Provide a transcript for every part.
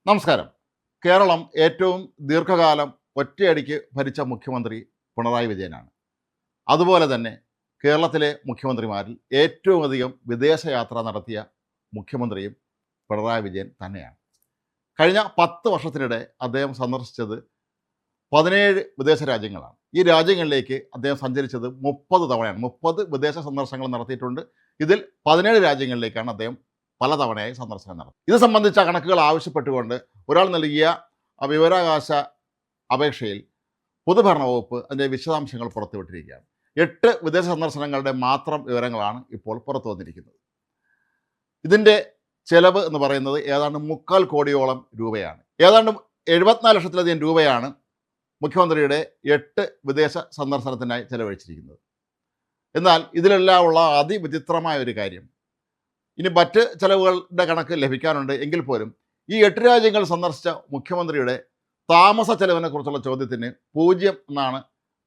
നമസ്കാരം. കേരളം ഏറ്റവും ദീർഘകാലം ഒറ്റയടിക്ക് ഭരിച്ച മുഖ്യമന്ത്രി പിണറായി വിജയനാണ്. അതുപോലെ തന്നെ കേരളത്തിലെ മുഖ്യമന്ത്രിമാരിൽ ഏറ്റവും അധികം വിദേശയാത്ര നടത്തിയ മുഖ്യമന്ത്രിയും പിണറായി വിജയൻ തന്നെയാണ്. കഴിഞ്ഞ 10 വർഷത്തിനിടെ അദ്ദേഹം സന്ദർശിച്ചത് 17 വിദേശ രാജ്യങ്ങളാണ്. ഈ രാജ്യങ്ങളിലേക്ക് അദ്ദേഹം സഞ്ചരിച്ചത് 30 തവണയാണ്. 30 വിദേശ സന്ദർശനങ്ങൾ നടത്തിയിട്ടുണ്ട്. ഇതിൽ 17 രാജ്യങ്ങളിലേക്കാണ് അദ്ദേഹം പലതവണയായി സന്ദർശനം നടത്തി. ഇത് സംബന്ധിച്ച കണക്കുകൾ ആവശ്യപ്പെട്ടുകൊണ്ട് ഒരാൾ നൽകിയ വിവരാവകാശ അപേക്ഷയിൽ പൊതുഭരണ വകുപ്പ് അതിൻ്റെ വിശദാംശങ്ങൾ പുറത്തുവിട്ടിരിക്കുകയാണ്. 8 വിദേശ സന്ദർശനങ്ങളുടെ മാത്രം വിവരങ്ങളാണ് ഇപ്പോൾ പുറത്തു വന്നിരിക്കുന്നത്. ഇതിൻ്റെ ചെലവ് എന്ന് പറയുന്നത് ഏതാണ്ട് 3/4 കോടിയോളം രൂപയാണ്. ഏതാണ്ട് 74 ലക്ഷത്തിലധികം രൂപയാണ് മുഖ്യമന്ത്രിയുടെ 8 വിദേശ സന്ദർശനത്തിനായി ചെലവഴിച്ചിരിക്കുന്നത്. എന്നാൽ ഇതിലെല്ലാം ഉള്ള അതിവിചിത്രമായ ഒരു കാര്യം, ഇനി മറ്റ് ചെലവുകളുടെ കണക്ക് ലഭിക്കാനുണ്ട് എങ്കിൽ പോലും ഈ 8 രാജ്യങ്ങൾ സന്ദർശിച്ച മുഖ്യമന്ത്രിയുടെ താമസ ചെലവിനെ കുറിച്ചുള്ള ചോദ്യത്തിന് 0 എന്നാണ്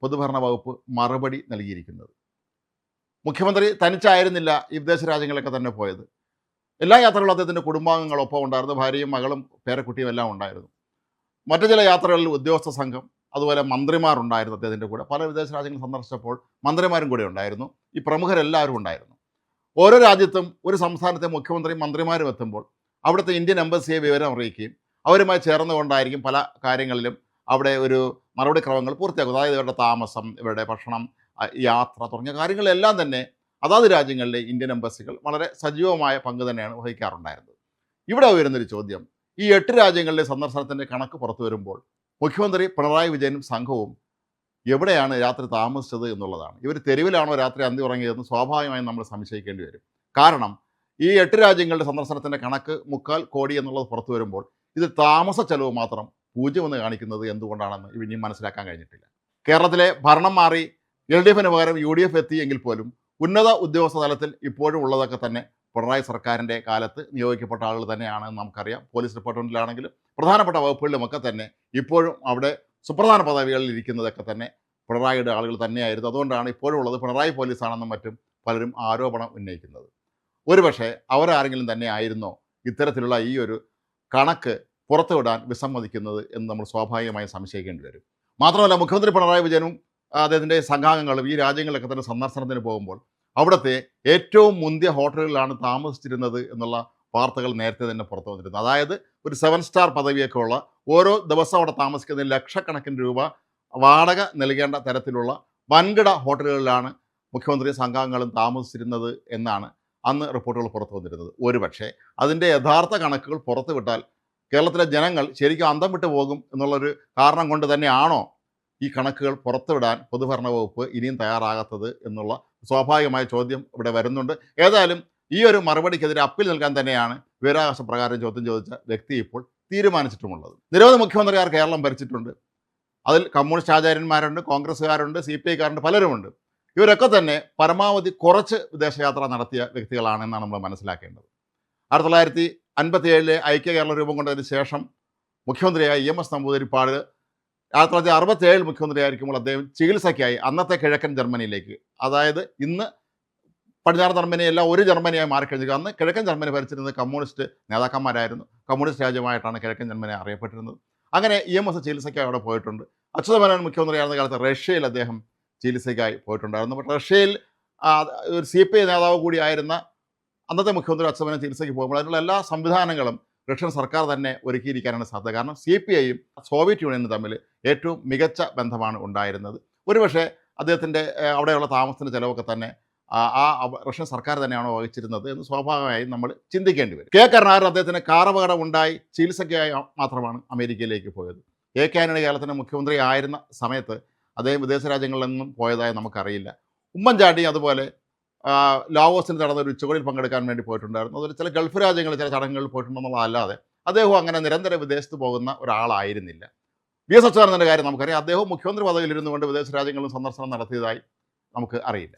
പൊതുഭരണ വകുപ്പ് മറുപടി നൽകിയിരിക്കുന്നത്. മുഖ്യമന്ത്രി തനിച്ചായിരുന്നില്ല ഈ വിദേശ രാജ്യങ്ങളിലൊക്കെ തന്നെ പോയത്. എല്ലാ യാത്രകളും അദ്ദേഹത്തിൻ്റെ കുടുംബാംഗങ്ങളൊപ്പം ഉണ്ടായിരുന്നു. ഭാര്യയും മകളും പേരക്കുട്ടിയും എല്ലാം ഉണ്ടായിരുന്നു. മറ്റു ചില യാത്രകളിൽ ഉദ്യോഗസ്ഥ സംഘം, അതുപോലെ മന്ത്രിമാരുണ്ടായിരുന്നു അദ്ദേഹത്തിൻ്റെ കൂടെ. പല വിദേശ രാജ്യങ്ങൾ സന്ദർശിച്ചപ്പോൾ മന്ത്രിമാരും കൂടെ ഉണ്ടായിരുന്നു. ഈ പ്രമുഖരെല്ലാവരും ഉണ്ടായിരുന്നു. ഓരോ രാജ്യത്തും ഒരു സംസ്ഥാനത്തെ മുഖ്യമന്ത്രിയും മന്ത്രിമാരും എത്തുമ്പോൾ അവിടുത്തെ ഇന്ത്യൻ എംബസിയെ വിവരം അറിയിക്കുകയും അവരുമായി ചേർന്നുകൊണ്ടായിരിക്കും പല കാര്യങ്ങളിലും അവിടെ ഒരു നടപടിക്രമങ്ങൾ പൂർത്തിയാക്കുന്നത്. അതായത് ഇവരുടെ താമസം, ഇവരുടെ ഭക്ഷണം, യാത്ര തുടങ്ങിയ കാര്യങ്ങളെല്ലാം തന്നെ അതാത് രാജ്യങ്ങളിലെ ഇന്ത്യൻ എംബസികൾ വളരെ സജീവമായ പങ്ക് തന്നെയാണ് വഹിക്കാറുണ്ടായിരുന്നത്. ഇവിടെ വരുന്നൊരു ചോദ്യം, ഈ 8 രാജ്യങ്ങളിലെ സന്ദർശനത്തിൻ്റെ കണക്ക് പുറത്തു വരുമ്പോൾ മുഖ്യമന്ത്രി പിണറായി വിജയനും സംഘവും എവിടെയാണ് രാത്രി താമസിച്ചത് എന്നുള്ളതാണ്. ഇവർ തെരുവിലാണോ രാത്രി അന്തി ഉറങ്ങിയതെന്ന് സ്വാഭാവികമായും നമ്മൾ സംശയിക്കേണ്ടി വരും. കാരണം ഈ 8 രാജ്യങ്ങളുടെ സന്ദർശനത്തിൻ്റെ കണക്ക് 3/4 കോടി എന്നുള്ളത് പുറത്തു വരുമ്പോൾ ഇത് താമസ ചെലവ് മാത്രം 0 എന്ന് കാണിക്കുന്നത് എന്തുകൊണ്ടാണെന്ന് ഇനിയും മനസ്സിലാക്കാൻ കഴിഞ്ഞിട്ടില്ല. കേരളത്തിലെ ഭരണം മാറി LDFന് പകരം UDF എത്തി എങ്കിൽ പോലും ഉന്നത ഉദ്യോഗസ്ഥ തലത്തിൽ ഇപ്പോഴും ഉള്ളതൊക്കെ തന്നെ പിണറായി സർക്കാരിൻ്റെ കാലത്ത് നിയോഗിക്കപ്പെട്ട ആളുകൾ തന്നെയാണെന്ന് നമുക്കറിയാം. പോലീസ് ഡിപ്പാർട്ട്മെൻറ്റിലാണെങ്കിലും പ്രധാനപ്പെട്ട വകുപ്പുകളിലുമൊക്കെ തന്നെ ഇപ്പോഴും അവിടെ സുപ്രധാന പദവികളിൽ ഇരിക്കുന്നതൊക്കെ തന്നെ പിണറായിയുടെ ആളുകൾ തന്നെയായിരുന്നു. അതുകൊണ്ടാണ് ഇപ്പോഴും ഉള്ളത് പിണറായി പോലീസാണെന്നും മറ്റും പലരും ആരോപണം ഉന്നയിക്കുന്നത്. ഒരുപക്ഷെ അവരാരെങ്കിലും തന്നെ ആയിരുന്നോ ഇത്തരത്തിലുള്ള ഈ ഒരു കണക്ക് പുറത്തുവിടാൻ വിസമ്മതിക്കുന്നത് എന്ന് നമ്മൾ സ്വാഭാവികമായി സംശയിക്കേണ്ടി വരും. മാത്രമല്ല, മുഖ്യമന്ത്രി പിണറായി വിജയനും അദ്ദേഹത്തിൻ്റെ സംഘാംഗങ്ങളും ഈ രാജ്യങ്ങളിലൊക്കെ തന്നെ സന്ദർശനത്തിന് പോകുമ്പോൾ അവിടുത്തെ ഏറ്റവും മുന്തിയ ഹോട്ടലുകളിലാണ് താമസിച്ചിരുന്നത് എന്നുള്ള വാർത്തകൾ നേരത്തെ തന്നെ പുറത്തു വന്നിരുന്നു. അതായത് ഒരു 7 സ്റ്റാർ പദവിയൊക്കെ ഉള്ള, ഓരോ ദിവസം അവിടെ താമസിക്കുന്നതിന് ലക്ഷക്കണക്കിന് രൂപ വാടക നൽകേണ്ട തരത്തിലുള്ള വൻകിട ഹോട്ടലുകളിലാണ് മുഖ്യമന്ത്രി സംഘാംഗങ്ങളും താമസിച്ചിരുന്നത് എന്നാണ് അന്ന് റിപ്പോർട്ടുകൾ പുറത്തു വന്നിരുന്നത്. ഒരുപക്ഷെ അതിൻ്റെ യഥാർത്ഥ കണക്കുകൾ പുറത്തു വിട്ടാൽ കേരളത്തിലെ ജനങ്ങൾ ശരിക്കും അന്തം വിട്ടു പോകും എന്നുള്ളൊരു കാരണം കൊണ്ട് തന്നെയാണോ ഈ കണക്കുകൾ പുറത്തുവിടാൻ പൊതുഭരണ വകുപ്പ് ഇനിയും തയ്യാറാകാത്തത് എന്നുള്ള സ്വാഭാവികമായ ചോദ്യം ഇവിടെ വരുന്നുണ്ട്. ഏതായാലും ഈ ഒരു മറുപടിക്കെതിരെ അപ്പീൽ നൽകാൻ തന്നെയാണ് വിവരാവകാശ പ്രകാരം ചോദ്യം ചോദിച്ച വ്യക്തി ഇപ്പോൾ തീരുമാനിച്ചിട്ടുമുള്ളത്. നിരവധി മുഖ്യമന്ത്രിമാർ കേരളം ഭരിച്ചിട്ടുണ്ട്. അതിൽ കമ്മ്യൂണിസ്റ്റ് ആചാര്യന്മാരുണ്ട്, കോൺഗ്രസ്സുകാരുണ്ട്, CPIക്കാരുണ്ട്, പലരുമുണ്ട്. ഇവരൊക്കെ തന്നെ പരമാവധി കുറച്ച് വിദേശയാത്ര നടത്തിയ വ്യക്തികളാണെന്നാണ് നമ്മൾ മനസ്സിലാക്കേണ്ടത്. 1957 ഐക്യ കേരള രൂപം കൊണ്ടതിന് ശേഷം മുഖ്യമന്ത്രിയായ EMS നമ്പൂതിരിപ്പാട് 1967 മുഖ്യമന്ത്രിയായിരിക്കുമ്പോൾ അദ്ദേഹം ചികിത്സയ്ക്കായി അന്നത്തെ കിഴക്കൻ ജർമ്മനിയിലേക്ക്, അതായത് ഇന്ന് പടിഞ്ഞാറ് ജർമ്മനിയെല്ലാം ഒരു ജർമ്മനിയായി മാറിക്കഴിഞ്ഞു. അന്ന് കിഴക്കൻ ജർമ്മനി ഭരിച്ചിരുന്നത് കമ്മ്യൂണിസ്റ്റ് നേതാക്കന്മാരായിരുന്നു. കമ്മ്യൂണിസ്റ്റ് രാജ്യമായിട്ടാണ് കിഴക്കൻ ജർമ്മനി അറിയപ്പെട്ടിരുന്നത്. അങ്ങനെ EMS ചികിത്സയ്ക്കായി അവിടെ പോയിട്ടുണ്ട്. അച്യുതമേനോൻ മുഖ്യമന്ത്രിയായിരുന്ന കാലത്ത് റഷ്യയിൽ അദ്ദേഹം ചികിത്സയ്ക്കായി പോയിട്ടുണ്ടായിരുന്നു. ബട്ട് റഷ്യയിൽ ഒരു CPI നേതാവ് കൂടിയായിരുന്ന അന്നത്തെ മുഖ്യമന്ത്രി അച്യുതമേനോൻ ചികിത്സയ്ക്ക് പോകുമ്പോൾ അതിനുള്ള എല്ലാ സംവിധാനങ്ങളും റഷ്യൻ സർക്കാർ തന്നെ ഒരുക്കിയിരിക്കാനാണ് സാധ്യത. കാരണം CPIയും സോവിയറ്റ് യൂണിയനും തമ്മിൽ ഏറ്റവും മികച്ച ബന്ധമാണ് ഉണ്ടായിരുന്നത്. ഒരുപക്ഷെ അദ്ദേഹത്തിൻ്റെ അവിടെയുള്ള താമസത്തിൻ്റെ ചിലവൊക്കെ തന്നെ ആ റഷ്യൻ സർക്കാർ തന്നെയാണോ വഹിച്ചിരുന്നത് എന്ന് സ്വാഭാവികമായും നമ്മൾ ചിന്തിക്കേണ്ടി വരും. കരുണാകരൻ അദ്ദേഹത്തിന് കാറപകടം ഉണ്ടായി ചികിത്സയ്ക്കായി മാത്രമാണ് അമേരിക്കയിലേക്ക് പോയത്. ആന്റണി കേരളത്തിൻ്റെ മുഖ്യമന്ത്രി ആയിരുന്ന സമയത്ത് അദ്ദേഹം വിദേശ രാജ്യങ്ങളിലൊന്നും പോയതായി നമുക്കറിയില്ല. ഉമ്മൻചാണ്ടി അതുപോലെ ലാവോസിൽ നടന്ന ഒരു ഉച്ചകോടിയിൽ പങ്കെടുക്കാൻ വേണ്ടി പോയിട്ടുണ്ടായിരുന്നു. അതുപോലെ ചില ഗൾഫ് രാജ്യങ്ങളിൽ ചില ചടങ്ങുകളിൽ പോയിട്ടുണ്ടെന്നുള്ളതല്ലാതെ അദ്ദേഹം അങ്ങനെ നിരന്തരം വിദേശത്ത് പോകുന്ന ഒരാളായിരുന്നില്ല. VS അച്യുതാനന്ദൻ്റെ കാര്യം നമുക്കറിയാം. അദ്ദേഹം മുഖ്യമന്ത്രി പദവിയിലിരുന്നു കൊണ്ട് വിദേശ രാജ്യങ്ങളിൽ സന്ദർശനം നടത്തിയതായി നമുക്ക് അറിയില്ല.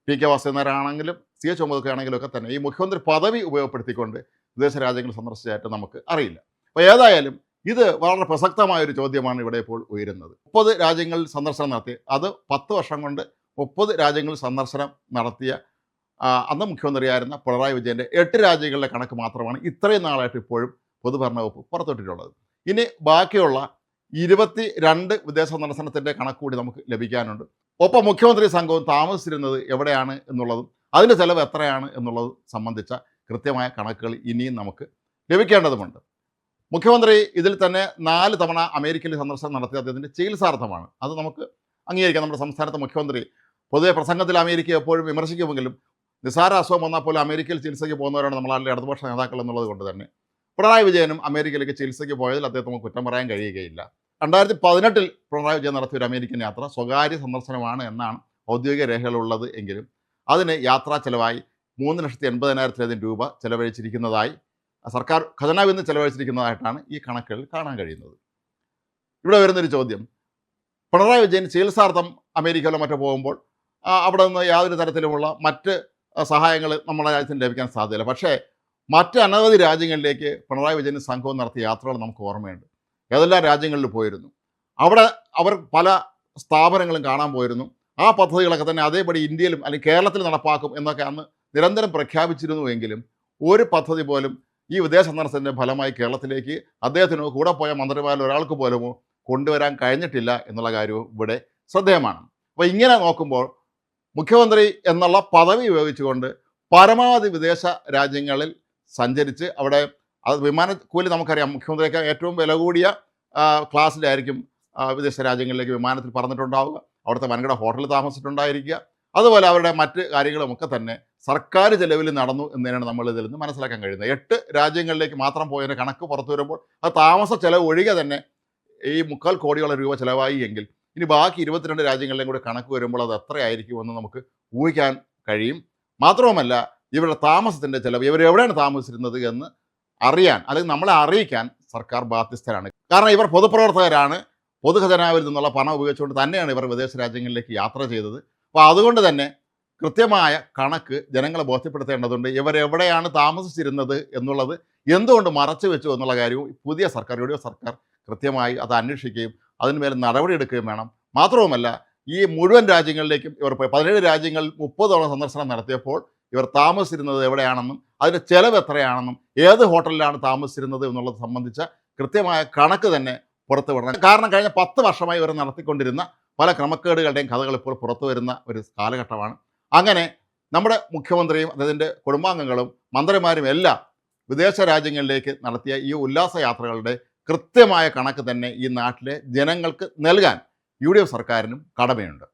PK വാസുദേവനാരാണെങ്കിലും CH മുഹമ്മദ് ആണെങ്കിലും ഒക്കെ തന്നെ ഈ മുഖ്യമന്ത്രി പദവി ഉപയോഗപ്പെടുത്തിക്കൊണ്ട് വിദേശ രാജ്യങ്ങൾ സന്ദർശിച്ചതായിട്ട് നമുക്ക് അറിയില്ല. അപ്പോൾ ഏതായാലും ഇത് വളരെ പ്രസക്തമായൊരു ചോദ്യമാണ് ഇവിടെ ഇപ്പോൾ ഉയരുന്നത്. 30 രാജ്യങ്ങളിൽ സന്ദർശനം നടത്തി, അത് 10 വർഷം കൊണ്ട് 30 രാജ്യങ്ങളിൽ സന്ദർശനം നടത്തിയ അന്ന് മുഖ്യമന്ത്രിയായിരുന്ന പിണറായി വിജയൻ്റെ 8 രാജ്യങ്ങളിലെ കണക്ക് മാത്രമാണ് ഇത്രയും നാളായിട്ട് ഇപ്പോഴും പൊതുഭരണ വകുപ്പ് പുറത്തുവിട്ടിട്ടുള്ളത്. ഇനി ബാക്കിയുള്ള 22 വിദേശ സന്ദർശനത്തിൻ്റെ കണക്ക് കൂടി നമുക്ക് ലഭിക്കാനുണ്ട്. ഒപ്പം മുഖ്യമന്ത്രി സംഘവും താമസിച്ചിരുന്നത് എവിടെയാണ് എന്നുള്ളതും അതിൻ്റെ ചിലവ് എത്രയാണ് എന്നുള്ളത് സംബന്ധിച്ച കൃത്യമായ കണക്കുകൾ ഇനിയും നമുക്ക് ലഭിക്കേണ്ടതുണ്ട്. മുഖ്യമന്ത്രി ഇതിൽ തന്നെ 4 തവണ അമേരിക്കയിൽ സന്ദർശനം നടത്തി അദ്ദേഹത്തിൻ്റെ ചികിത്സാർത്ഥമാണ്. അത് നമുക്ക് അംഗീകരിക്കാം. നമ്മുടെ സംസ്ഥാനത്തെ മുഖ്യമന്ത്രി പൊതുവെ പ്രസംഗത്തിൽ അമേരിക്കയെ എപ്പോഴും വിമർശിക്കുമെങ്കിലും നിസാര അസുഖം വന്നാൽ പോലും അമേരിക്കയിൽ ചികിത്സയ്ക്ക് പോകുന്നവരാണ് നമ്മളെ ഇടതുപക്ഷ നേതാക്കൾ എന്നുള്ളത് കൊണ്ട് തന്നെ പിണറായി വിജയനും അമേരിക്കയിലേക്ക് ചികിത്സയ്ക്ക് പോയതിൽ അദ്ദേഹത്തെ നമുക്ക് കുറ്റം പറയാൻ കഴിയുകയില്ല. 2018 പിണറായി വിജയൻ നടത്തിയ ഒരു അമേരിക്കൻ യാത്ര സ്വകാര്യ സന്ദർശനമാണ് എന്നാണ് ഔദ്യോഗിക രേഖകളുള്ളത് എങ്കിലും അതിന് യാത്രാ ചെലവായി 3,80,000 രൂപ ചെലവഴിച്ചിരിക്കുന്നതായി സർക്കാർ ഖജനാവിൽ നിന്ന് ചെലവഴിച്ചിരിക്കുന്നതായിട്ടാണ് ഈ കണക്കുകൾ കാണാൻ കഴിയുന്നത്. ഇവിടെ വരുന്നൊരു ചോദ്യം, പിണറായി വിജയൻ ചികിത്സാർത്ഥം അമേരിക്കയിലോ മറ്റോ പോകുമ്പോൾ അവിടെ നിന്ന് യാതൊരു തരത്തിലുമുള്ള മറ്റ് സഹായങ്ങൾ നമ്മുടെ രാജ്യത്തിന് ലഭിക്കാൻ സാധ്യതയില്ല. പക്ഷേ മറ്റ് അനവധി രാജ്യങ്ങളിലേക്ക് പിണറായി വിജയൻ സംഘവും നടത്തിയ യാത്രകൾ നമുക്ക് ഓർമ്മയുണ്ട്. ഏതെല്ലാം രാജ്യങ്ങളിൽ പോയിരുന്നു. അവിടെ അവർ പല സ്ഥാപനങ്ങളും കാണാൻ പോയിരുന്നു. ആ പദ്ധതികളൊക്കെ തന്നെ അതേപടി ഇന്ത്യയിലും അല്ലെങ്കിൽ കേരളത്തിൽ നടപ്പാക്കും എന്നൊക്കെ അന്ന് നിരന്തരം പ്രഖ്യാപിച്ചിരുന്നുവെങ്കിലും ഒരു പദ്ധതി പോലും ഈ വിദേശ സന്ദർശനത്തിൻ്റെ ഫലമായി കേരളത്തിലേക്ക് അദ്ദേഹത്തിനോ കൂടെ പോയ മന്ത്രിമാരിൽ ഒരാൾക്ക് പോലുമോ കൊണ്ടുവരാൻ കഴിഞ്ഞിട്ടില്ല എന്നുള്ള കാര്യവും ഇവിടെ ശ്രദ്ധേയമാണ്. അപ്പോൾ ഇങ്ങനെ നോക്കുമ്പോൾ മുഖ്യമന്ത്രി എന്നുള്ള പദവി ഉപയോഗിച്ചുകൊണ്ട് പരമാവധി വിദേശ രാജ്യങ്ങളിൽ സഞ്ചരിച്ച് അവിടെ അത് വിമാനക്കൂലി നമുക്കറിയാം, മുഖ്യമന്ത്രിയൊക്കെ ഏറ്റവും വില കൂടിയ ക്ലാസ്സിലായിരിക്കും വിദേശ രാജ്യങ്ങളിലേക്ക് വിമാനത്തിൽ പറന്നിട്ടുണ്ടാവുക, അവിടുത്തെ വൻകിട ഹോട്ടലിൽ താമസിച്ചിട്ടുണ്ടായിരിക്കുക. അതുപോലെ അവരുടെ മറ്റ് കാര്യങ്ങളുമൊക്കെ തന്നെ സർക്കാർ ചെലവിൽ നടന്നു എന്നതിനാണ് നമ്മൾ ഇതിൽ നിന്ന് മനസ്സിലാക്കാൻ കഴിയുന്നത്. 8 രാജ്യങ്ങളിലേക്ക് മാത്രം പോയതിൻ്റെ കണക്ക് പുറത്തു വരുമ്പോൾ അത് താമസ ചെലവ് ഒഴികെ തന്നെ ഈ 3/4 കോടിയോളം രൂപ ചിലവായി എങ്കിൽ ഇനി ബാക്കി 22 രാജ്യങ്ങളിലേയും കൂടെ കണക്ക് വരുമ്പോൾ അത് എത്രയായിരിക്കുമെന്ന് നമുക്ക് ഊഹിക്കാൻ കഴിയും. മാത്രവുമല്ല ഇവരുടെ താമസത്തിൻ്റെ ചിലവ്, ഇവരെവിടെയാണ് താമസിച്ചിരുന്നത് എന്ന് അറിയാൻ അല്ലെങ്കിൽ നമ്മളെ അറിയിക്കാൻ സർക്കാർ ബാധ്യസ്ഥരാണ്. കാരണം ഇവർ പൊതുപ്രവർത്തകരാണ്. പൊതുഖജനാവിൽ നിന്നുള്ള പണം ഉപയോഗിച്ചുകൊണ്ട് തന്നെയാണ് ഇവർ വിദേശ രാജ്യങ്ങളിലേക്ക് യാത്ര ചെയ്തത്. അപ്പോൾ അതുകൊണ്ട് തന്നെ കൃത്യമായ കണക്ക് ജനങ്ങളെ ബോധ്യപ്പെടുത്തേണ്ടതുണ്ട്. ഇവരെവിടെയാണ് താമസിച്ചിരുന്നത് എന്നുള്ളത് എന്തുകൊണ്ട് മറച്ചു വെച്ചു എന്നുള്ള കാര്യവും പുതിയ സർക്കാർ, യുഡിഎഫ് സർക്കാർ കൃത്യമായി അത് അന്വേഷിക്കുകയും അതിന്മേൽ നടപടിയെടുക്കുകയും വേണം. മാത്രവുമല്ല ഈ മുഴുവൻ രാജ്യങ്ങളിലേക്കും ഇവർ പോയി 17 രാജ്യങ്ങളിൽ 30 തവണ സന്ദർശനം നടത്തിയപ്പോൾ ഇവർ താമസിച്ചിരുന്നത് എവിടെയാണെന്നും അതിൻ്റെ ചിലവ് എത്രയാണെന്നും ഏത് ഹോട്ടലിലാണ് താമസിച്ചിരുന്നത് എന്നുള്ളത് സംബന്ധിച്ച കൃത്യമായ കണക്ക് തന്നെ പുറത്തു വിടണം. കാരണം കഴിഞ്ഞ 10 വർഷമായി ഇവർ നടത്തിക്കൊണ്ടിരുന്ന പല ക്രമക്കേടുകളുടെയും കഥകൾ ഇപ്പോൾ പുറത്തു വരുന്ന ഒരു കാലഘട്ടമാണ്. അങ്ങനെ നമ്മുടെ മുഖ്യമന്ത്രിയും അദ്ദേഹത്തിൻ്റെ കുടുംബാംഗങ്ങളും മന്ത്രിമാരും എല്ലാം വിദേശ രാജ്യങ്ങളിലേക്ക് നടത്തിയ ഈ ഉല്ലാസ യാത്രകളുടെ കൃത്യമായ കണക്ക് തന്നെ ഈ നാട്ടിലെ ജനങ്ങൾക്ക് നൽകാൻ യുഡിഎഫ് സർക്കാരിനും കടമയുണ്ട്.